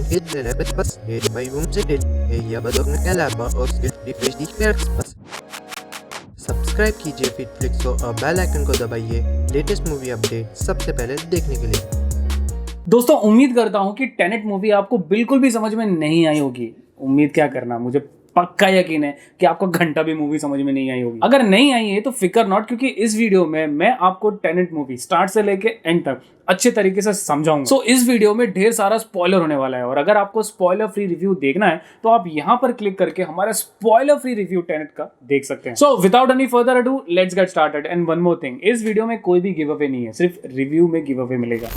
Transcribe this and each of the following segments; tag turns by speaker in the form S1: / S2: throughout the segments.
S1: Ella bas bei umzidil या बदलने के अलावा और सिर्फ रिफ्रेश दी बस सब्सक्राइब कीजिए फिटफ्लिक्स और बेल आइकन को दबाइए लेटेस्ट मूवी अपडेट सबसे पहले देखने के लिए।
S2: दोस्तों उम्मीद करता हूं कि टेनेट मूवी आपको बिल्कुल भी समझ में नहीं आई होगी। उम्मीद क्या करना, मुझे पक्का यकीन है कि आपको घंटा भी मूवी समझ में नहीं आई होगी। अगर नहीं आई है तो फिकर नॉट, क्योंकि इस वीडियो में मैं आपको टेनेट मूवी स्टार्ट से लेके एंड तक अच्छे तरीके से समझाऊंगा। सो इस वीडियो में ढेर सारा स्पॉइलर होने वाला है और अगर आपको स्पॉइलर फ्री रिव्यू देखना है तो आप यहां पर क्लिक करके हमारा स्पॉइलर फ्री रिव्यू टेनेट का देख सकते हैं। So without any further ado let's get started. And one more thing, इस वीडियो में कोई भी गिव अवे नहीं है, सिर्फ रिव्यू में गिव अवे मिलेगा।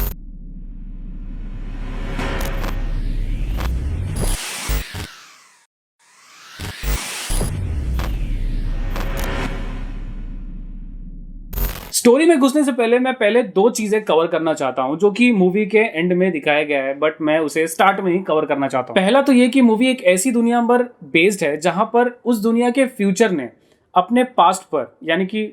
S2: स्टोरी में घुसने से पहले मैं दो चीजें कवर करना चाहता हूं जो कि मूवी के एंड में दिखाया गया है, बट मैं उसे स्टार्ट में ही कवर करना चाहता हूं। पहला तो ये कि मूवी एक ऐसी दुनिया पर बेस्ड है जहां पर उस दुनिया के फ्यूचर ने अपने पास्ट पर यानी कि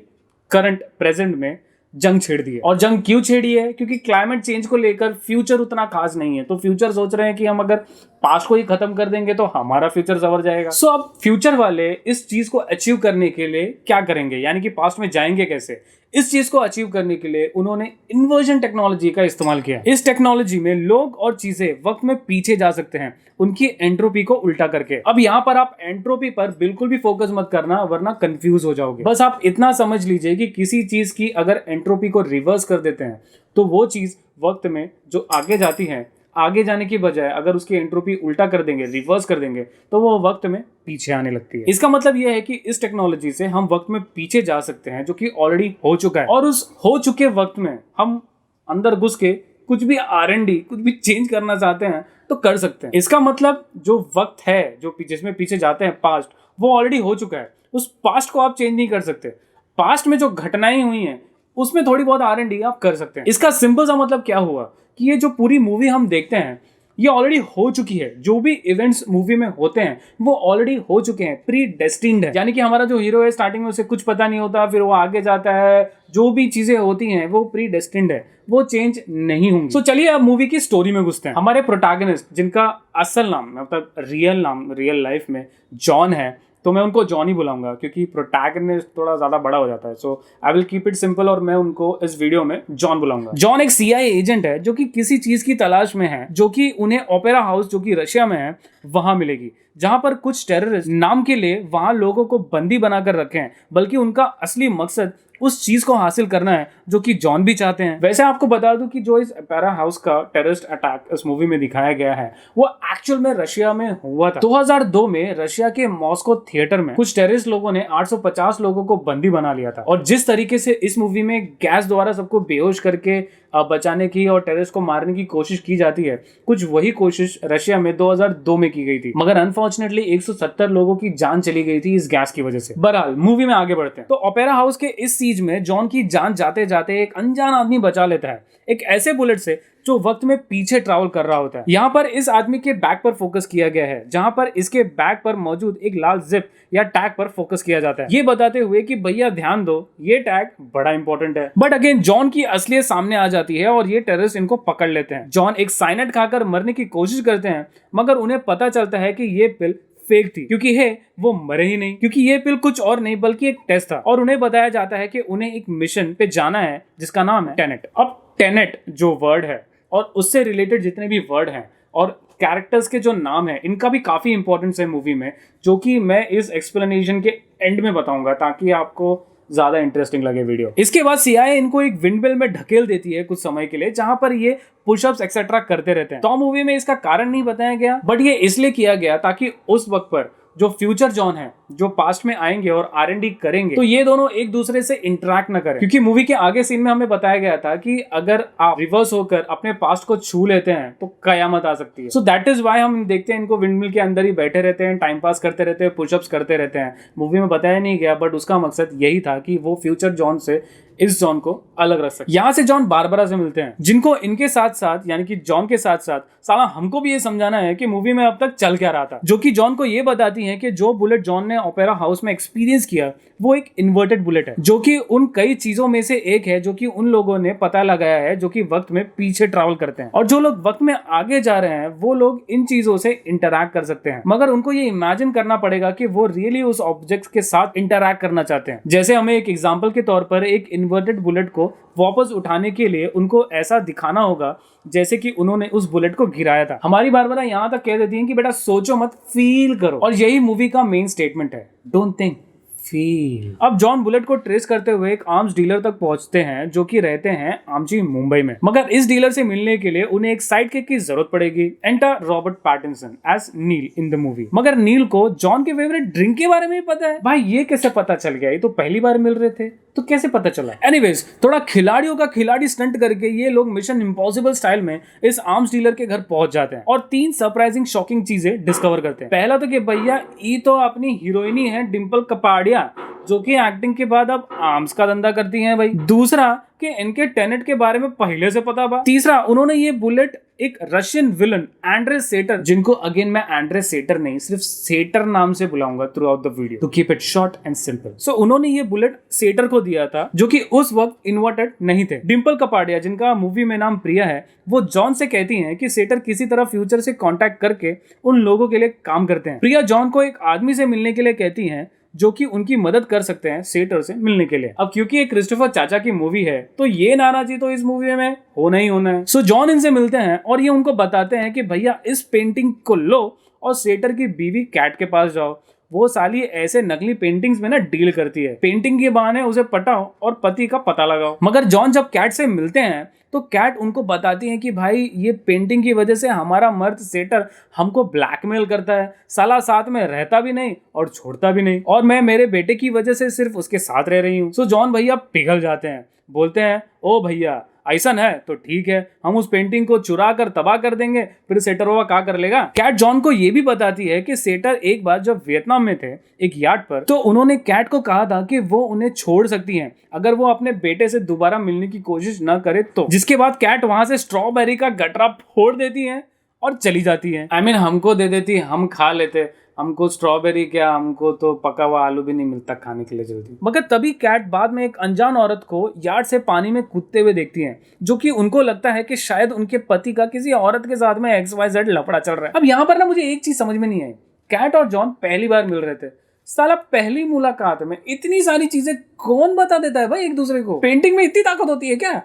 S2: करंट प्रेजेंट में जंग छेड़ दी है। और जंग क्यों छेड़ी है? क्योंकि क्लाइमेट चेंज को लेकर फ्यूचर उतना खास नहीं है, तो फ्यूचर सोच रहे हैं कि हम अगर पास्ट को ही खत्म कर देंगे तो हमारा फ्यूचर सवर जाएगा। सो अब फ्यूचर वाले इस चीज को अचीव करने के लिए क्या करेंगे, यानी कि पास्ट में जाएंगे कैसे, इस चीज को अचीव करने के लिए उन्होंने इन्वर्जन टेक्नोलॉजी का इस्तेमाल किया। इस टेक्नोलॉजी में लोग और चीजें वक्त में पीछे जा सकते हैं उनकी एंट्रोपी को उल्टा करके। अब यहाँ पर आप एंट्रोपी पर बिल्कुल भी फोकस मत करना वरना कंफ्यूज हो जाओगे। बस आप इतना समझ लीजिए कि किसी चीज की अगर एंट्रोपी को रिवर्स कर देते हैं तो वो चीज वक्त में जो आगे जाती है, आगे जाने की बजाय अगर उसकी एंट्रोपी उल्टा कर देंगे, रिवर्स कर देंगे, तो वो वक्त में पीछे आने लगती है। इसका मतलब यह है कि इस टेक्नोलॉजी से हम वक्त में पीछे जा सकते हैं जो कि ऑलरेडी हो चुका है, और उस हो चुके वक्त में हम अंदर घुस के कुछ भी R&D कुछ भी चेंज करना चाहते हैं तो कर सकते हैं। इसका मतलब जो वक्त है जो जिसमें पीछे जाते हैं पास्ट, वो ऑलरेडी हो चुका है। उस पास्ट को आप चेंज नहीं कर सकते। पास्ट में जो घटनाएं हुई हैं उसमें थोड़ी बहुत R&D आप कर सकते हैं। इसका सिंपल सा मतलब क्या हुआ कि ये जो पूरी मूवी हम देखते हैं ये ऑलरेडी हो चुकी है। जो भी इवेंट्स मूवी में होते हैं वो ऑलरेडी हो चुके हैं, प्री डेस्टिन्ड है। यानी कि हमारा जो हीरो है स्टार्टिंग में उसे कुछ पता नहीं होता, फिर वो आगे जाता है, जो भी चीजें होती हैं वो प्री डेस्टिन्ड है, वो चेंज नहीं होंगी। तो चलिए अब मूवी की स्टोरी में घुसते हैं। हमारे प्रोटैगनिस्ट जिनका असल नाम मतलब रियल नाम रियल लाइफ में जॉन है, तो मैं उनको जॉन ही बुलाऊंगा क्योंकि प्रोटैगनिस्ट थोड़ा ज्यादा बड़ा हो जाता है। So I will keep it simple और मैं उनको इस वीडियो में जॉन बुलाऊंगा। जॉन एक CIA एजेंट है जो कि किसी चीज की तलाश में है जो कि उन्हें ओपेरा हाउस जो कि रशिया में है वहां मिलेगी, जहां पर कुछ टेररिस्ट नाम के लिए वहां लोगों को बंदी बनाकर रखे हैं, बल्कि उनका असली मकसद उस चीज को हासिल करना है जो कि जॉन भी चाहते हैं। वैसे आपको बता दूं कि जो इस ओपेरा हाउस का टेररिस्ट अटैक इस मूवी में दिखाया गया है वो एक्चुअल में रशिया में हुआ था। 2002 में रशिया के मॉस्को थिएटर में कुछ टेररिस्ट लोगों ने 850 लोगों को बंदी बना लिया था। और जिस तरीके से इस मूवी में गैस द्वारा सबको बेहोश करके बचाने की और टेररिस्ट को मारने की कोशिश की जाती है, कुछ वही कोशिश रशिया में 2002 में की गई थी, मगर अनफॉर्चुनेटली 170 लोगों की जान चली गई थी इस गैस की वजह से। बहरहाल मूवी में आगे बढ़ते हैं। तो ओपेरा हाउस के इस सीज में जॉन की जान जाते जाते एक अनजान आदमी बचा लेता है, एक ऐसे बुलेट से जो वक्त में पीछे ट्रैवल कर रहा होता है। यहाँ पर इस आदमी के बैग पर फोकस किया गया है, जहां पर इसके बैग पर मौजूद एक लाल जिप या टैग पर फोकस किया जाता है, ये बताते हुए कि भैया ध्यान दो ये टैग बड़ा इंपॉर्टेंट है। बट अगेन जॉन की असलियत सामने आ जाती है और ये टेररिस्ट इनको पकड़ लेते हैं। जॉन एक साइनाइड खाकर मरने की कोशिश करते हैं, मगर उन्हें पता चलता है कि ये पिल फेक थी, क्योंकि वो मरे ही नहीं, क्योंकि ये पिल कुछ और नहीं बल्कि एक टेस्ट था। और उन्हें बताया जाता है कि उन्हें एक मिशन पे जाना है जिसका नाम है टेनेट। अब टेनेट जो वर्ड है और उससे रिलेटेड जितने भी वर्ड हैं और कैरेक्टर्स के जो नाम है इनका भी काफी इंपॉर्टेंस है मूवी में, जो कि मैं इस एक्सप्लेनेशन के एंड में बताऊंगा ताकि आपको ज्यादा इंटरेस्टिंग लगे वीडियो। इसके बाद CIA इनको एक विंडमिल में ढकेल देती है कुछ समय के लिए, जहां पर ये पुशअप्स एक्सेट्रा करते रहते हैं। तो मूवी में इसका कारण नहीं बताया गया, बट ये इसलिए किया गया ताकि उस वक्त पर जो फ्यूचर जॉन है जो पास्ट में आएंगे और R&D करेंगे तो ये दोनों एक दूसरे से इंटरेक्ट ना करें। क्योंकि मूवी के आगे सीन में हमें बताया गया था कि अगर आप रिवर्स होकर अपने पास्ट को छू लेते हैं तो कयामत आ सकती है। सो दैट इज व्हाई हम देखते हैं इनको विंडमिल के अंदर ही बैठे रहते हैं, टाइम पास करते रहते हैं, पुशअप्स करते रहते हैं। मूवी में बताया नहीं गया बट उसका मकसद यही था कि वो फ्यूचर जॉन से इस जॉन को अलग रख सकते हैं। यहाँ से जॉन बारबरा से मिलते हैं, जिनको इनके साथ साथ यानी कि जॉन के साथ साथ साला हमको भी ये समझाना है कि मूवी में अब तक चल क्या रहा था, जो कि जॉन को ये बताती है कि जो बुलेट जॉन ने ओपेरा हाउस में एक्सपीरियंस किया वो एक इन्वर्टेड बुलेट है, जो कि उन कई चीजों में से एक है जो कि उन लोगों ने पता लगाया है जो कि वक्त में पीछे ट्रैवल करते हैं, और जो लोग वक्त में आगे जा रहे हैं वो लोग इन चीजों से इंटरैक्ट कर सकते हैं, मगर उनको ये इमेजिन करना पड़ेगा कि वो रियली उस ऑब्जेक्ट के साथ इंटरैक्ट करना चाहते हैं। जैसे हमें एक एग्जांपल के तौर पर एक इन्वर्टेड बुलेट को वापस उठाने के लिए उनको ऐसा दिखाना होगा जैसे कि उन्होंने उस बुलेट को गिराया था। हमारी बारबरा यहाँ तक कह देती है कि बेटा सोचो मत, फील करो, और यही मूवी का मेन स्टेटमेंट है, डोंट थिंक, फील। अब जॉन बुलेट को ट्रेस करते हुए एक आर्म्स डीलर तक पहुंचते हैं जो कि रहते हैं आमची मुंबई में, मगर इस डीलर से मिलने के लिए उन्हें एक साइड किक की जरूरत पड़ेगी। Enter Robert Pattinson as Neil in the movie. मगर नील को जॉन के फेवरेट ड्रिंक के बारे में भी पता है। भाई ये कैसे पता चल गया? ये तो पहली बार मिल रहे थे तो कैसे पता चला? एनीवेज, थोड़ा खिलाड़ियों का खिलाड़ी स्टंट करके ये लोग मिशन इम्पॉसिबल स्टाइल में इस आर्म्स डीलर के घर पहुंच जाते हैं और 3 सरप्राइजिंग शॉकिंग चीजें डिस्कवर करते हैं। पहला तो कि भैया ये तो अपनी हीरोइनी है डिंपल कपाड़िया, जो कि एक्टिंग के बाद अब आर्म्स का धंधा करती हैं भाई। दूसरा कि इनके टेनेट के बारे में पहले से पता बा। तीसरा, उन्होंने ये बुलेट एक रशियन विलन एंड्रे सेटर, जिनको अगेन मैं एंड्रे सेटर नहीं सिर्फ सेटर नाम से बुलाऊंगा throughout the video to keep it short and simple. So उन्होंने ये बुलेट सेटर को दिया था जो कि उस वक्त इन्वर्टेड नहीं थे। डिंपल कपाड़िया, जिनका मूवी में नाम प्रिया है, वो जॉन से कहती हैं कि सेटर किसी तरह फ्यूचर से कांटेक्ट करके उन लोगों के लिए काम करते हैं। प्रिया जॉन को एक आदमी से मिलने के लिए कहती हैं जो कि उनकी मदद कर सकते हैं सेटर से मिलने के लिए। अब क्योंकि ये क्रिस्टोफर चाचा की मूवी है तो ये नानाजी तो इस मूवी में होना ही होना है। सो जॉन इनसे मिलते हैं और ये उनको बताते हैं कि भैया इस पेंटिंग को लो और सेटर की बीवी कैट के पास जाओ, वो साली ऐसे नकली पेंटिंग्स में ना डील करती है, पेंटिंग के बहाने उसे पटाओ और पति का पता लगाओ। मगर जॉन जब कैट से मिलते हैं तो कैट उनको बताती है कि भाई ये पेंटिंग की वजह से हमारा मर्द सेटर हमको ब्लैकमेल करता है, साला साथ में रहता भी नहीं और छोड़ता भी नहीं, और मैं मेरे बेटे की वजह से सिर्फ उसके साथ रह रही हूँ। सो जॉन भैया पिघल जाते हैं, बोलते हैं ओ भैया ऐसा है तो ठीक है, हम उस पेंटिंग को चुरा कर तबाह कर देंगे, फिर सेटर वो क्या कर लेगा। कैट जॉन को ये भी बताती है कि सेटर एक बार जब वियतनाम में थे एक यार्ड पर, तो उन्होंने कैट को कहा था कि वो उन्हें छोड़ सकती हैं अगर वो अपने बेटे से दोबारा मिलने की कोशिश न करे तो। जिसके बाद कैट वहां से स्ट्रॉबेरी का गटरा फोड़ देती है और चली जाती है। I mean, हमको दे देती, हम खा लेते, हमको स्ट्रॉबेरी क्या, हमको तो पका हुआ आलू भी नहीं मिलता खाने के लिए जल्दी। मगर तभी कैट बाद में एक अनजान औरत को यार्ड से पानी में कूदते हुए देखती हैं, जो कि उनको लगता है कि शायद उनके पति का किसी औरत के साथ में XYZ लफड़ा चल रहा है। अब यहाँ पर ना मुझे एक चीज समझ में नहीं आई, कैट और जॉन पहली बार मिल रहे थे, साला पहली मुलाकात में इतनी सारी चीजें कौन बता देता है भाई एक दूसरे को? पेंटिंग में इतनी ताकत होती है क्या?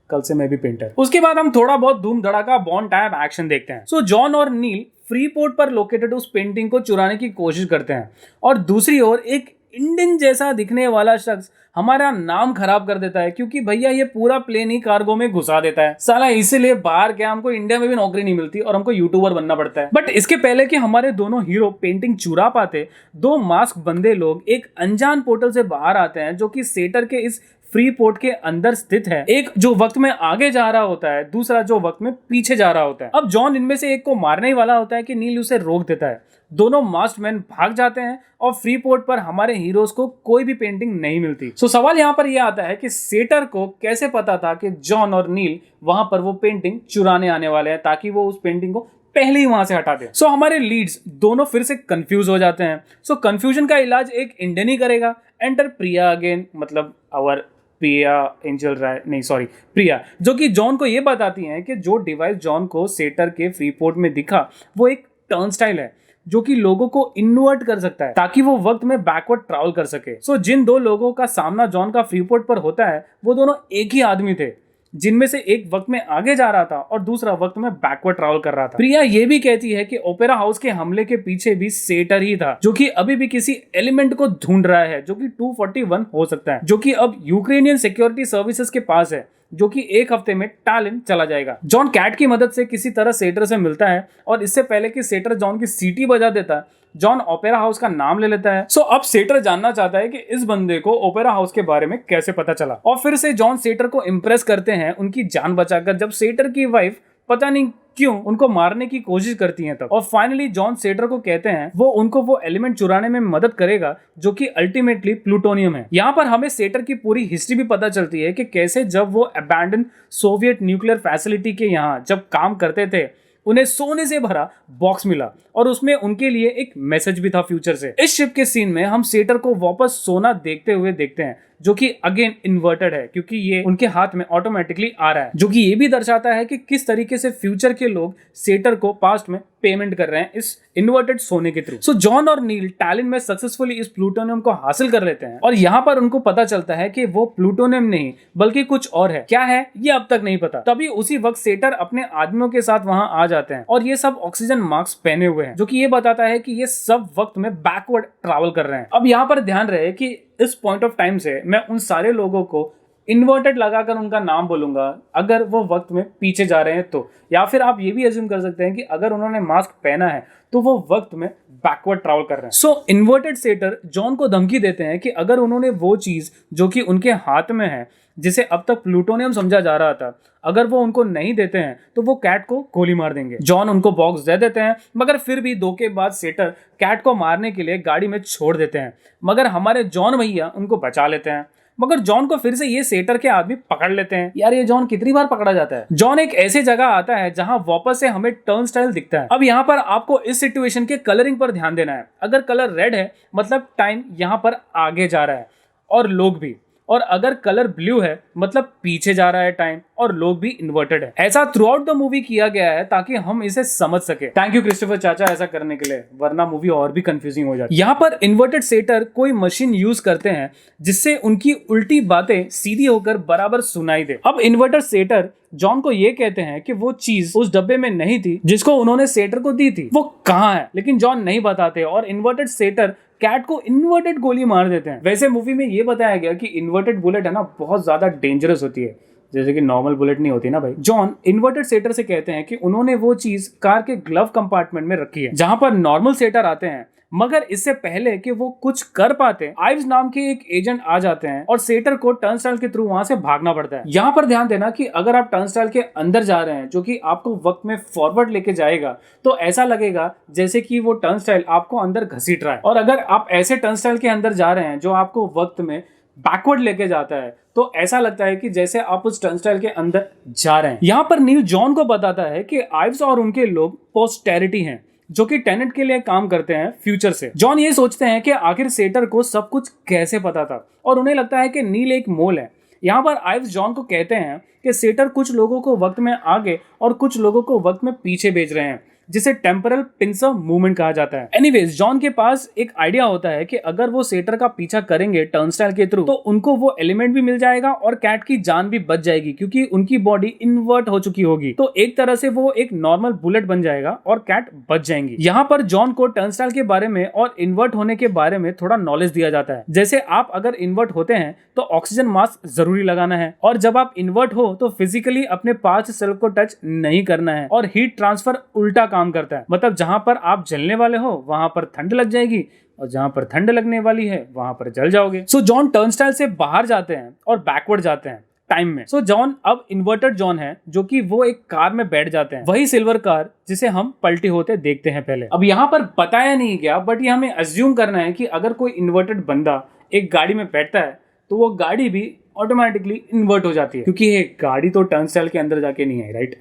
S2: कल से मैं भी पेंटर। उसके बाद हम थोड़ा बहुत धूम धड़ाका बॉन्ड टाइप एक्शन देखते हैं। सो जॉन और नील फ्री पोर्ट पर लोकेटेड उस पेंटिंग को चुराने की कोशिश करते हैं और दूसरी ओर एक इंडियन जैसा दिखने वाला शख्स हमारा नाम खराब कर देता है, क्योंकि भैया ये पूरा प्लेन ही कार्गो में घुसा देता है साला। इसीलिए बाहर क्या हमको इंडिया में भी नौकरी नहीं मिलती और हमको यूट्यूबर बनना पड़ता है। बट इसके पहले कि हमारे दोनों हीरो पेंटिंग चुरा पाते, 2 मास्क बंदे लोग एक अनजान पोर्टल से बाहर आते हैं जो कि सेटर के इस फ्री पोर्ट के अंदर स्थित है। एक जो वक्त में आगे जा रहा होता है, दूसरा जो वक्त में पीछे जा रहा होता है। अब जॉन इनमें से एक को मारने ही वाला होता है कि नील उसे रोक देता है। दोनों मास्टमैन भाग जाते हैं और फ्री पोर्ट पर हमारे हीरोज को कोई भी पेंटिंग नहीं मिलती। सो सवाल यहाँ पर यह आता है कि सेटर को कैसे पता था कि जॉन और नील वहां पर वो पेंटिंग चुराने आने वाले हैं ताकि वो उस पेंटिंग को पहले ही वहां से हटा दे। सो हमारे लीड्स दोनों फिर से कंफ्यूज हो जाते हैं। सो कंफ्यूजन का इलाज एक इंडियन ही करेगा। एंटर प्रिया अगेन, मतलब आवर प्रिया एंजल राय, नहीं सॉरी प्रिया, जो कि जॉन को ये बताती हैं कि जो डिवाइस जॉन को सेटर के फ्री पोर्ट में दिखा वो एक टर्न स्टाइल है जो कि लोगों को इन्वर्ट कर सकता है ताकि वो वक्त में बैकवर्ड ट्रैवल कर सके। सो जिन 2 लोगों का सामना जॉन का फ्री पोर्ट पर होता है वो दोनों एक ही आदमी थे, जिनमें से एक वक्त में आगे जा रहा था और दूसरा वक्त में बैकवर्ड ट्रैवल कर रहा था। प्रिया ये भी कहती है कि ओपेरा हाउस के हमले के पीछे भी सेटर ही था, जो कि अभी भी किसी एलिमेंट को ढूंढ रहा है जो कि 241 हो सकता है, जो कि अब यूक्रेनियन सिक्योरिटी सर्विसेज के पास है, जो कि 1 हफ्ते में टालिन चला जाएगा। जॉन कैट की मदद से किसी तरह सेटर से मिलता है और इससे पहले कि सेटर जॉन की सीटी बजा देता, जॉन ओपेरा हाउस का नाम ले लेता है। सो अब सेटर जानना चाहता है कि इस बंदे को ओपेरा हाउस के बारे में कैसे पता चला, और फिर से जॉन सेटर को इम्प्रेस करते हैं उनकी जान बचाकर, जब सेटर की वाइफ पता नहीं क्यों उनको मारने की कोशिश करती हैं तब। और फाइनली जॉन सेटर को कहते हैं वो उनको वो एलिमेंट चुराने में मदद करेगा जो कि अल्टीमेटली प्लूटोनियम है। यहाँ पर हमें सेटर की पूरी हिस्ट्री भी पता चलती है कि कैसे जब वो अबैंडन सोवियत न्यूक्लियर फैसिलिटी के यहाँ जब काम करते थे उन्हें सोने से भरा बॉक्स मिला और उसमें उनके लिए एक मैसेज भी था फ्यूचर से। इस शिप के सीन में हम सेटर को वापस सोना देखते हुए देखते हैं जो कि अगेन इन्वर्टेड है क्योंकि ये उनके हाथ में ऑटोमेटिकली आ रहा है, जो कि ये भी दर्शाता है कि किस तरीके से फ्यूचर के लोग सेटर को पास्ट में पेमेंट कर रहे हैं इस इन्वर्टेड सोने के थ्रू। सो जॉन और नील टैलिन में सक्सेसफुली इस प्लूटोनियम को हासिल कर लेते हैं और यहाँ पर उनको पता चलता है कि वो प्लूटोनियम नहीं बल्कि कुछ और है। क्या है ये अब तक नहीं पता। तभी उसी वक्त सेटर अपने आदमियों के साथ वहां आ जाते हैं और ये सब ऑक्सीजन मास्क पहने हुए हैं, जो कि ये बताता है कि ये सब वक्त में बैकवर्ड ट्रैवल कर रहे हैं। अब यहाँ पर ध्यान रहे कि इस पॉइंट ऑफ टाइम से मैं उन सारे लोगों को इन्वर्टेड लगाकर उनका नाम बोलूंगा अगर वो वक्त में पीछे जा रहे हैं तो, या फिर आप ये भी अज्यूम कर सकते हैं कि अगर उन्होंने मास्क पहना है तो वो वक्त में बैकवर्ड ट्रैवल कर रहे हैं। सो इन्वर्टेड सेटर जॉन को धमकी देते हैं कि अगर उन्होंने वो चीज जो कि उनके हाथ में है जिसे अब तक प्लूटोनियम समझा जा रहा था, अगर वो उनको नहीं देते हैं तो वो कैट को गोली मार देंगे। जॉन उनको बॉक्स दे देते हैं मगर फिर भी धोखे बाद सेटर कैट को मारने के लिए गाड़ी में छोड़ देते हैं, मगर हमारे जॉन भैया उनको बचा लेते हैं। मगर जॉन को फिर से ये सेटर के आदमी पकड़ लेते हैं। यार ये जॉन कितनी बार पकड़ा जाता है। जॉन एक ऐसी जगह आता है जहां वापस से हमें टर्न स्टाइल दिखता है। अब यहाँ पर आपको इस सिचुएशन के कलरिंग पर ध्यान देना है। अगर कलर रेड है मतलब टाइम यहाँ पर आगे जा रहा है और लोग भी, और अगर कलर ब्लू है मतलब पीछे जा रहा है टाइम और लोग भी इन्वर्टेड है। ऐसा थ्रू आउट द मूवी किया गया है ताकि हम इसे समझ सके। थैंक यू क्रिस्टोफर चाचा ऐसा करने के लिए, वरना मूवी और भी कंफ्यूजिंग हो जाती है। यहाँ पर इन्वर्टेड सेटर कोई मशीन यूज करते हैं जिससे उनकी उल्टी बातें सीधी होकर बराबर सुनाई दे। अब इन्वर्टेड सेटर जॉन को ये कहते हैं कि वो चीज उस डब्बे में नहीं थी जिसको उन्होंने सेटर को दी थी, वो कहाँ है, लेकिन जॉन नहीं बताते और इन्वर्टेड सेटर कैट को इन्वर्टेड गोली मार देते हैं। वैसे मूवी में ये बताया गया कि इन्वर्टेड बुलेट है ना बहुत ज्यादा डेंजरस होती है, जैसे कि नॉर्मल बुलेट नहीं होती ना भाई। जॉन इन्वर्टेड सेटर से कहते हैं कि उन्होंने वो चीज कार के ग्लव कंपार्टमेंट में रखी है जहां पर नॉर्मल सेटर आते हैं, मगर इससे पहले कि वो कुछ कर पाते आइव्स नाम के एक एजेंट आ जाते हैं और सेटर को टर्नस्टाइल के थ्रू वहां से भागना पड़ता है। यहाँ पर ध्यान देना कि अगर आप टर्नस्टाइल के अंदर जा रहे हैं जो कि आपको वक्त में फॉरवर्ड लेके जाएगा तो ऐसा लगेगा जैसे कि वो टर्नस्टाइल आपको अंदर घसीट रहा है, और अगर आप ऐसे टर्नस्टाइल के अंदर जा रहे हैं जो आपको वक्त में बैकवर्ड लेके जाता है तो ऐसा लगता है कि जैसे आप उस टर्नस्टाइल के अंदर जा रहे हैं। यहाँ पर नील जॉन को बताता है कि आइव्स और उनके लोग पोस्टेरिटी हैं जो कि टेनेंट के लिए काम करते हैं फ्यूचर से। जॉन ये सोचते हैं कि आखिर सेटर को सब कुछ कैसे पता था और उन्हें लगता है कि नील एक मोल है। यहाँ पर आइव्स जॉन को कहते हैं कि सेटर कुछ लोगों को वक्त में आगे और कुछ लोगों को वक्त में पीछे भेज रहे हैं जिसे टेम्परल पिंसर मूवमेंट कहा जाता है। एनीवेज जॉन के पास एक आइडिया होता है कि अगर वो सेटर का पीछा करेंगे टर्नस्टाइल के थ्रू तो उनको वो एलिमेंट भी मिल जाएगा और कैट की जान भी बच जाएगी क्योंकि उनकी बॉडी इन्वर्ट हो चुकी होगी। तो एक तरह से वो एक नॉर्मल बुलेट बन जाएगा और कैट बच जाएंगी। यहाँ पर जॉन को टर्नस्टाइल के बारे में और इन्वर्ट होने के बारे में थोड़ा नॉलेज दिया जाता है। जैसे आप अगर इन्वर्ट होते हैं तो ऑक्सीजन मास्क जरूरी लगाना है, और जब आप इन्वर्ट हो तो फिजिकली अपने पास्ट सेल्फ को टच नहीं करना है, और हीट ट्रांसफर उल्टा काम करता है, मतलब जहां पर आप जलने वाले हो वहां पर ठंड लग जाएगी और जहां पर ठंड लगने वाली है वहां पर जल जाओगे। सो जॉन टर्नस्टाइल से बाहर जाते हैं और बैकवर्ड जाते हैं टाइम में। सो जॉन अब इन्वर्टेड जॉन है जो कि वो एक कार में बैठ जाते हैं, वही सिल्वर कार जिसे हम पलटी होते देखते हैं पहले। अब यहाँ पर बताया नहीं गया बट ये हमें अज्यूम करना है कि अगर कोई इन्वर्टेड बंदा एक गाड़ी में बैठता है तो वो गाड़ी भी ऑटोमेटिकली इन्वर्ट हो जाती है क्योंकि ये गाड़ी तो टर्नस्टाइल के अंदर जाके नहीं है, right.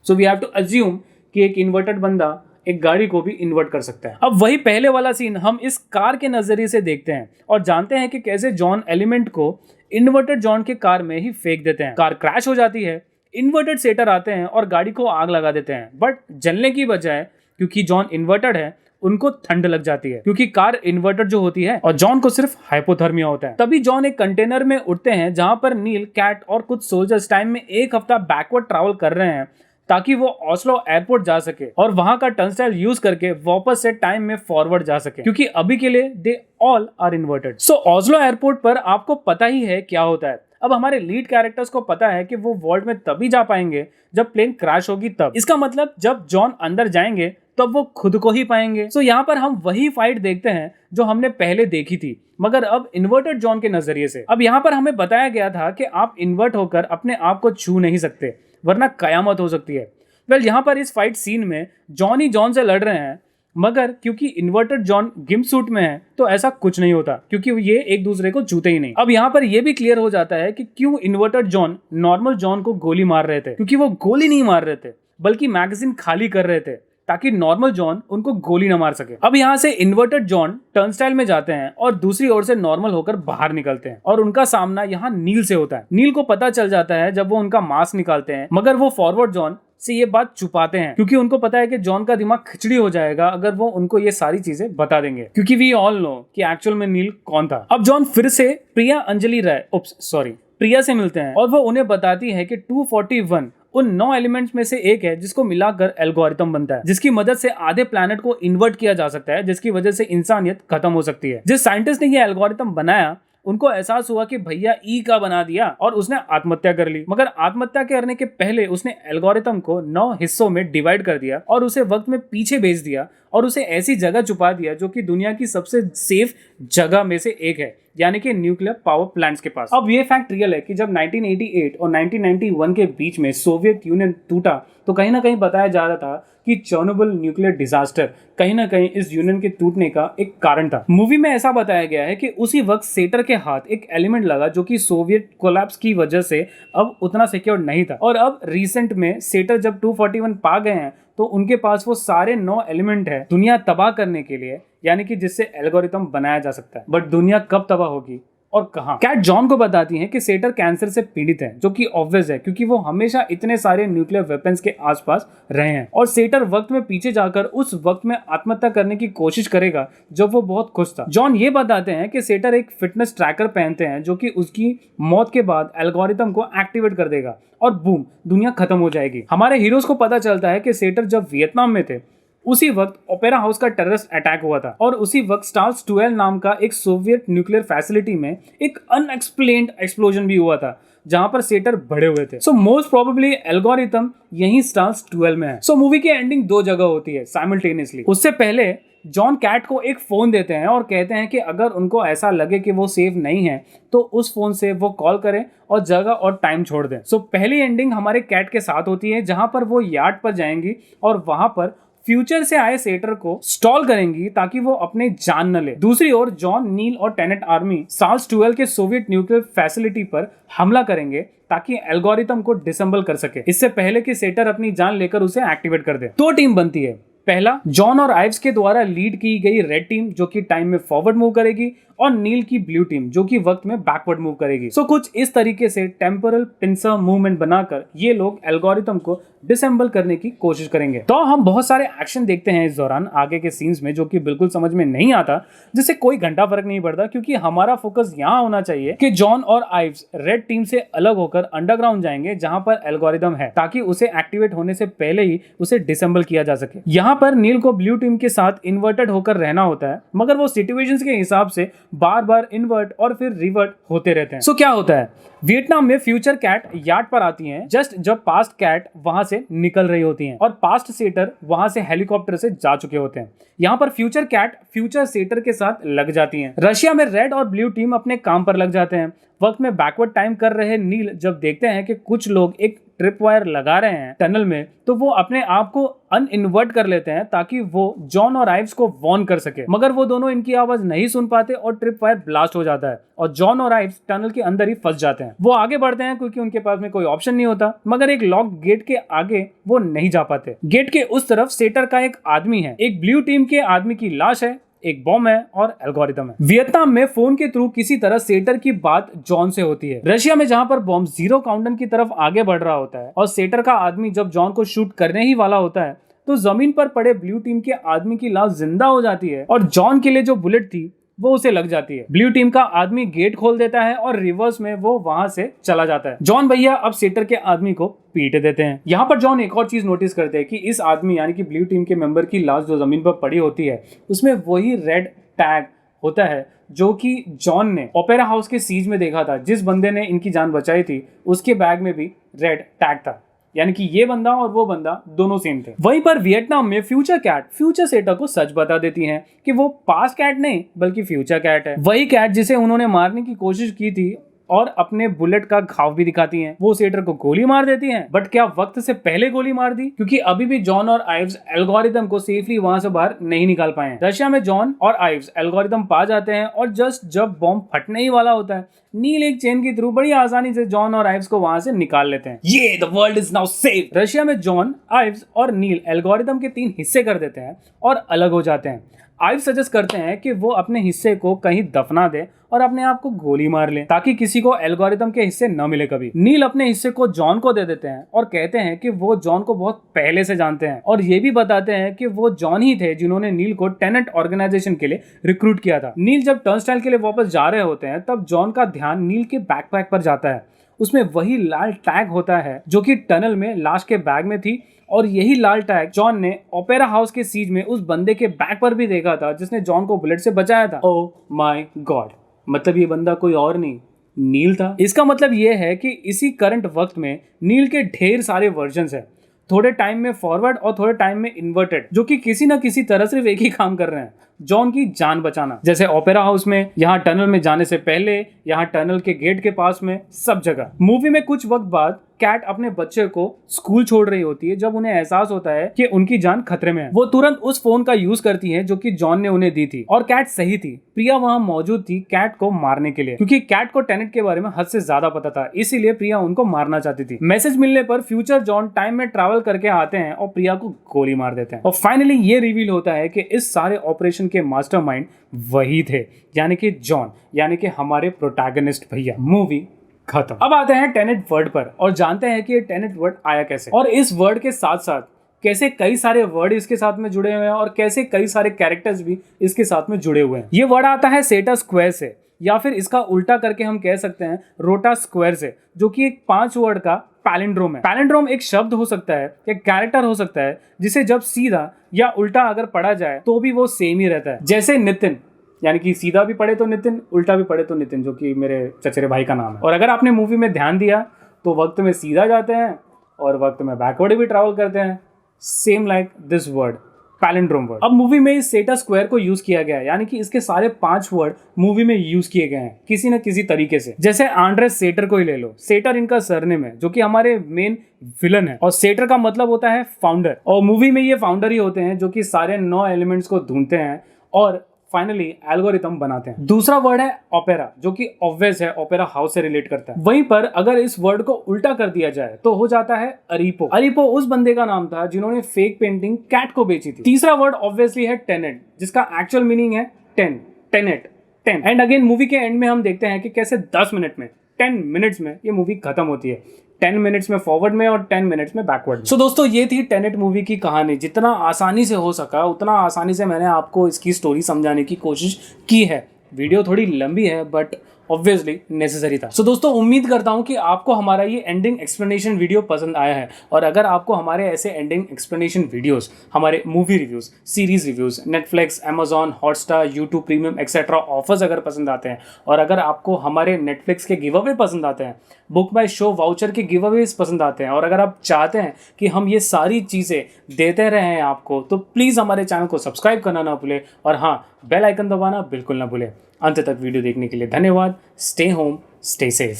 S2: So we have to assume कि एक इन्वर्टेड बंदा एक गाड़ी को भी इन्वर्ट कर सकता है। अब वही पहले वाला सीन हम इस कार के नजरिए से देखते हैं और जानते हैं कि कैसे जॉन एलिमेंट को इन्वर्टेड जॉन के कार में ही फेंक देते हैं। कार क्रैश हो जाती है, इन्वर्टेड सेटर आते हैं और गाड़ी को आग लगा देते हैं, बट जलने की बजाय क्योंकि जॉन इन्वर्टेड है उनको ठंड लग जाती है क्योंकि कार इन्वर्टेड जो होती है, और जॉन को सिर्फ हाइपोथर्मिया होता है। तभी जॉन एक कंटेनर में उठते हैं जहां पर नील, कैट और कुछ सोल्जर्स टाइम में एक हफ्ता बैकवर्ड ट्रैवल कर रहे हैं ताकि वो ऑस्लो एयरपोर्ट जा सके और वहां का टर्नस्टाइल यूज करके वापस से टाइम में फॉरवर्ड जा सके क्योंकि अभी के लिए they all are inverted. So Oslo airport पर आपको पता ही है क्या होता है। अब हमारे लीड कैरेक्टर्स को पता है कि वो वॉल्ट में तभी जा पाएंगे जब प्लेन क्रैश होगी तब। इसका मतलब जब जॉन अंदर जाएंगे तब वो खुद को ही पाएंगे। सो यहाँ पर हम वही फाइट देखते हैं जो हमने पहले देखी थी, मगर अब इन्वर्टेड जॉन के नजरिए से। अब यहाँ पर हमें बताया गया था कि आप इन्वर्ट होकर अपने आप को छू नहीं सकते वरना कयामत हो सकती है। वेल यहाँ पर इस फाइट सीन में जॉन ही जॉन से लड़ रहे हैं, मगर क्योंकि इन्वर्टेड जॉन गिम्प सूट में है तो ऐसा कुछ नहीं होता, क्योंकि ये एक दूसरे को छूते ही नहीं। अब यहाँ पर ये भी क्लियर हो जाता है कि क्यों इन्वर्टेड जॉन नॉर्मल जॉन को गोली मार रहे थे, क्योंकि वो गोली नहीं मार रहे थे बल्कि मैगजीन खाली कर रहे थे ताकि नॉर्मल जॉन उनको गोली न मार सके। अब यहाँ से इन्वर्टेड जॉन टर्नस्टाइल में जाते हैं और दूसरी ओर से नॉर्मल होकर बाहर निकलते हैं और उनका सामना यहाँ नील से होता है। नील को पता चल जाता है जब वो उनका मास्क निकालते हैं, मगर वो फॉरवर्ड जॉन से ये बात छुपाते हैं क्योंकि उनको पता है कि जॉन का दिमाग खिचड़ी हो जाएगा अगर वो उनको ये सारी चीजें बता देंगे, क्योंकि वी ऑल नो कि एक्चुअल में नील कौन था। अब जॉन फिर से प्रिया से मिलते हैं और वो उन्हें बताती है कि 241 उन 9 एलिमेंट्स में से एक है जिसको मिलाकर एल्गोरिथम बनता है, जिसकी मदद से आधे प्लैनेट को इन्वर्ट किया जा सकता है, जिसकी वजह से इंसानियत खत्म हो सकती है। जिस साइंटिस्ट ने ये एल्गोरिथम बनाया उनको एहसास हुआ कि भैया ई का बना दिया और उसने आत्महत्या कर ली, मगर आत्महत्या करने के पहले उसने एल्गोरिथम को 9 हिस्सों में डिवाइड कर दिया और उसे वक्त में पीछे भेज दिया और उसे ऐसी जगह छुपा दिया जो कि दुनिया की सबसे सेफ जगह में से एक है, यानी कि न्यूक्लियर पावर प्लांट्स के पास। अब ये फैक्ट रियल है कि जब 1988 और 1991 के बीच में सोवियत यूनियन टूटा तो कहीं ना कहीं बताया जा रहा था कि चर्नोबिल न्यूक्लियर डिजास्टर कहीं ना कहीं इस यूनियन के टूटने का एक कारण था। मूवी में ऐसा बताया गया है कि उसी वक्त सेटर के हाथ एक एलिमेंट लगा जो कि सोवियत कोलैप्स की वजह से अब उतना सिक्योर नहीं था, और अब रिसेंट में सेटर जब 241 पा गए हैं तो उनके पास वो सारे 9 एलिमेंट है दुनिया तबाह करने के लिए, यानी कि जिससे एल्गोरिथम बनाया जा सकता है। बट दुनिया कब तबाह होगी और कहां? कैट जॉन को बताती हैं कि सेटर कैंसर से पीड़ित है, जो कि ऑब्वियस है क्योंकि वो हमेशा इतने सारे न्यूक्लियर वेपन्स के आसपास रहे हैं, और सेटर वक्त में पीछे जाकर उस वक्त में आत्महत्या करने की कोशिश करेगा जब वो बहुत खुश था। जॉन ये बताते हैं कि सेटर एक फिटनेस ट्रैकर पहनते हैं जो कि उसकी मौत के बाद एल्गोरिथम को एक्टिवेट कर देगा और बूम, दुनिया खत्म हो जाएगी। हमारे हीरोज को पता चलता है कि सेटर जब वियतनाम में थे उसी वक्त ओपेरा हाउस का टेररिस्ट अटैक हुआ था, और उसी वक्त स्टार्स 12 नाम का एक सोवियत न्यूक्लियर फैसिलिटी में एक अनएक्सप्लेन्ड एक्सप्लोजन भी हुआ था जहां पर सेटर बढ़े हुए थे। सो मोस्ट प्रोबेबली एल्गोरिथम यही स्टार्स 12 में है। सो मूवी की एंडिंग 2 जगह होती है साइमल्टेनियसली। उससे पहले जॉन कैट को एक फोन देते हैं और कहते हैं कि अगर उनको ऐसा लगे कि वो सेफ नहीं है तो उस फोन से वो कॉल करें और जगह और टाइम छोड़ दें। सो पहली एंडिंग हमारे कैट के साथ होती है जहां पर वो यार्ड पर जाएंगी और वहां पर फ्यूचर से आए सेटर को स्टॉल करेंगी ताकि वो अपने जान न ले। दूसरी ओर जॉन, नील और टेनेट आर्मी साल्स 12 के सोवियत न्यूक्लियर फैसिलिटी पर हमला करेंगे ताकि एल्गोरिथम को डिसेंबल कर सके, इससे पहले कि सेटर अपनी जान लेकर उसे एक्टिवेट कर दे। 2 टीम बनती है। पहला, जॉन और आइव्स के द्वारा लीड की गई रेड टीम जो कि टाइम में फॉरवर्ड मूव करेगी, और नील की ब्लू टीम जो कि वक्त में बैकवर्ड मूव करेगी। सो कुछ इस तरीके से टेम्पोरल पिंसर मूवमेंट बनाकर ये लोग एल्गोरिथम को डिसेंबल करने की कोशिश करेंगे। तो हम बहुत सारे एक्शन देखते हैं इस दौरान आगे के सीन्स में जो कि बिल्कुल समझ में नहीं आता, जिससे कोई घंटा फर्क नहीं पड़ता, क्योंकि हमारा फोकस यहाँ होना चाहिए कि जॉन और आइव्स रेड टीम से अलग होकर अंडरग्राउंड जाएंगे जहां पर एल्गोरिथम है, ताकि उसे एक्टिवेट होने से पहले ही उसे डिसेंबल किया जा सके। यहाँ पर नील को ब्लू टीम के साथ इन्वर्टेड होकर रहना होता है, मगर वो सिचुएशंस के हिसाब से बार बार इन्वर्ट और फिर रिवर्ट होते रहते हैं। सो क्या होता है, वियतनाम में फ्यूचर कैट यार्ड पर आती हैं जस्ट जब पास्ट कैट वहां से निकल रही होती हैं, और पास्ट सेटर वहां से हेलीकॉप्टर से जा चुके होते हैं। यहाँ पर फ्यूचर कैट फ्यूचर सेटर के साथ लग जाती हैं। रशिया में रेड और ब्लू टीम अपने काम पर लग जाते हैं। वक्त में बैकवर्ड टाइम कर रहे नील जब देखते हैं कि कुछ लोग एक ट्रिप वायर लगा रहे हैं टनल में, तो वो अपने आप को अनइन्वर्ट कर लेते हैं ताकि वो जॉन और आइव्स को वॉर्न कर सके, मगर वो दोनों इनकी आवाज नहीं सुन पाते और ट्रिप वायर ब्लास्ट हो जाता है और जॉन और आइव्स टनल के अंदर ही फंस जाते हैं। वो आगे बढ़ते हैं क्योंकि उनके पास में कोई ऑप्शन नहीं होता, मगर एक लॉक गेट के आगे वो नहीं जा पाते। गेट के उस तरफ सेटर का एक आदमी है, एक ब्लू टीम के आदमी की लाश है, एक बॉम्ब है और एल्गोरिथम है। वियतनाम में फोन के थ्रू किसी तरह सेटर की बात जॉन से होती है। रशिया में जहां पर बॉम्ब जीरो काउंटडाउन की तरफ आगे बढ़ रहा होता है और सेटर का आदमी जब जॉन को शूट करने ही वाला होता है, तो जमीन पर पड़े ब्लू टीम के आदमी की लाश जिंदा हो जाती है और जॉन के लिए जो बुलेट थी वो उसे लग जाती है। ब्लू टीम का आदमी गेट खोल देता है और रिवर्स में वो वहां से चला जाता है। जॉन भैया अब सेटर के आदमी को पीट देते हैं। यहाँ पर जॉन एक और चीज नोटिस करते हैं कि इस आदमी यानी कि ब्लू टीम के मेंबर की लाश जो जमीन पर पड़ी होती है उसमें वही रेड टैग होता है जो कि जॉन ने ओपेरा हाउस के सीज में देखा था। जिस बंदे ने इनकी जान बचाई थी उसके बैग में भी रेड टैग था, यानी कि ये बंदा और वो बंदा दोनों सेम थे। वहीं पर वियतनाम में फ्यूचर कैट फ्यूचर सेटर को सच बता देती हैं कि वो पास्ट कैट नहीं बल्कि फ्यूचर कैट है। वही कैट जिसे उन्होंने मारने की कोशिश की थी और अपने बुलेट का घाव भी दिखाती हैं। वो सेटर को गोली मार देती हैं, बट क्या वक्त से पहले गोली मार दी? क्योंकि अभी भी जॉन और आइव्स एल्गोरिथम को सेफली वहां से बाहर नहीं निकाल पाए हैं। रशिया में जॉन और आइव्स एल्गोरिथम पा जाते हैं और जस्ट जब बॉम्ब फटने ही वाला होता है, नील एक चेन के थ्रू बड़ी आसानी से जॉन और आइव्स को वहां से निकाल लेते हैं। ये the world is now safe. Russia में जॉन, आइव्स और नील एल्गोरिथम के 3 हिस्से कर देते हैं और अलग हो जाते हैं। आइव्स सजेस्ट करते हैं कि वो अपने हिस्से को कहीं दफना दे और अपने आप को गोली मार ले ताकि किसी को एल्गोरिथम के हिस्से न मिले कभी। नील अपने हिस्से को जॉन को दे देते हैं और कहते हैं कि वो जॉन को बहुत पहले से जानते हैं और ये भी बताते हैं कि वो जॉन ही थे जिन्होंने नील को टेनेंट ऑर्गेनाइजेशन के लिए रिक्रूट किया था। नील जब टर्नस्टाइल के लिए वापस जा रहे होते हैं तब जॉन का ध्यान नील के बैकपैक पर जाता है। उसमें वही लाल टैग होता है जो कि टनल में लाश के बैग में थी और यही लाल टैग जॉन ने ओपेरा हाउस के सीज में उस बंदे के बैग पर भी देखा था जिसने जॉन को बुलेट से बचाया था। ओह माय गॉड, मतलब ये बंदा कोई और नहीं, नील था। इसका मतलब ये है कि इसी करंट वक्त में नील के ढेर सारे वर्जन्स हैं, थोड़े टाइम में फॉरवर्ड और थोड़े टाइम में इन्वर्टेड, जो कि किसी ना किसी तरह सिर्फ एक ही काम कर रहे हैं, जॉन की जान बचाना। जैसे ओपेरा हाउस में, यहाँ टनल में जाने से पहले, यहाँ टनल के गेट के पास में, सब जगह। मूवी में कुछ वक्त बाद कैट अपने बच्चे को स्कूल छोड़ रही होती है जब उन्हें एहसास होता है कि उनकी जान खतरे में है। वो तुरंत उस फोन का यूज करती है जो कि जॉन ने उन्हें दी थी और कैट सही थी। प्रिया वहां मौजूद थी कैट को मारने के लिए, क्योंकि कैट को टेनेंट के बारे में हद से ज्यादा पता था, इसीलिए प्रिया उनको मारना चाहती थी। मैसेज मिलने पर फ्यूचर जॉन टाइम में ट्रैवल करके आते हैं और प्रिया को गोली मार देते हैं। और फाइनली ये रिवील होता है कि इस सारे ऑपरेशन के मास्टरमाइंड वही थे, यानी कि जॉन, यानी कि हमारे प्रोटैगनिस्ट भैया। मूवी खत्म। अब आते हैं टेनेंट वर्ड पर और जानते हैं कि ये टेनेंट वर्ड आया कैसे और इस वर्ड के साथ साथ कैसे कई सारे वर्ड इसके साथ में जुड़े हुए हैं और कैसे कई सारे कैरेक्टर्स भी इसके साथ में जुड़े हुए हैं। ये वर्ड आता है सेटा स्क्वायर से, या फिर इसका उल्टा करके हम कह सकते हैं रोटा स्क्वायर से, जो कि एक 5 वर्ड का पैलिंड्रोम है। पैलिंड्रोम एक शब्द हो सकता है, एक कैरेक्टर हो सकता है, जिसे जब सीधा या उल्टा अगर पढ़ा जाए तो भी वो सेम ही रहता है। जैसे नितिन, यानी कि सीधा भी पढ़े तो नितिन, उल्टा भी पढ़े तो नितिन, जो कि मेरे चचेरे भाई का नाम है। और अगर आपने मूवी में ध्यान दिया तो वक्त में सीधा जाते हैं और वक्त में बैकवर्ड भी ट्रैवल करते हैं, same like this word palindrome word. अब मूवी में इस सेटा स्क्वायर को यूज किया गया है, यानी कि इसके सारे 5 वर्ड मूवी में यूज किए गए हैं किसी न किसी तरीके से। जैसे आंड्रेस सेटर को ही ले लो, सेटर इनका सरनेम है जो कि हमारे मेन विलन है और सेटर का मतलब होता है फाउंडर, और मूवी में ये फाउंडर ही होते हैं जो कि सारे 9 एलिमेंट्स को ढूंढते हैं और फाइनली एल्गोरिथम बनाते हैं। दूसरा वर्ड है ओपेरा, जो कि ऑब्वियस है, ओपेरा हाउस से रिलेट करता है। वहीं पर अगर इस वर्ड को उल्टा कर दिया जाए तो हो जाता है अरीपो। अरीपो उस बंदे का नाम था जिन्होंने फेक पेंटिंग कैट को बेची थी। तीसरा वर्ड ऑब्वियसली है टेनेंट, जिसका एक्चुअल मीनिंग है टेनेट। एंड अगेन मूवी के एंड में हम देखते हैं कि कैसे 10 मिनट्स में ये मूवी खत्म होती है। 10 मिनट्स में फॉरवर्ड में और 10 मिनट्स में बैकवर्ड। सो दोस्तों, ये थी टेनेट मूवी की कहानी। जितना आसानी से हो सका उतना आसानी से मैंने आपको इसकी स्टोरी समझाने की कोशिश की है। वीडियो थोड़ी लंबी है बट ऑब्वियसली नेसेसरी था। सो दोस्तों, उम्मीद करता हूँ कि आपको हमारा ये एंडिंग एक्सप्लेनेशन वीडियो पसंद आया है, और अगर आपको हमारे ऐसे एंडिंग एक्सप्लेनेशन वीडियोस, हमारे movie reviews, series reviews, Netflix, Amazon, Hotstar, YouTube premium etcetera offers अगर पसंद आते हैं, और अगर आपको हमारे नेटफ्लिक्स के गिव अवे पसंद आते हैं, बुक बाय शो वाउचर के गिव अवेज पसंद आते हैं, और अगर आप चाहते हैं कि हम ये सारी चीज़ें देते रहें आपको, तो प्लीज़ हमारे चैनल को सब्सक्राइब करना ना भूलें, और हाँ, बेल आइकन दबाना बिल्कुल ना भूलें। अंत तक वीडियो देखने के लिए धन्यवाद। Stay home, stay safe.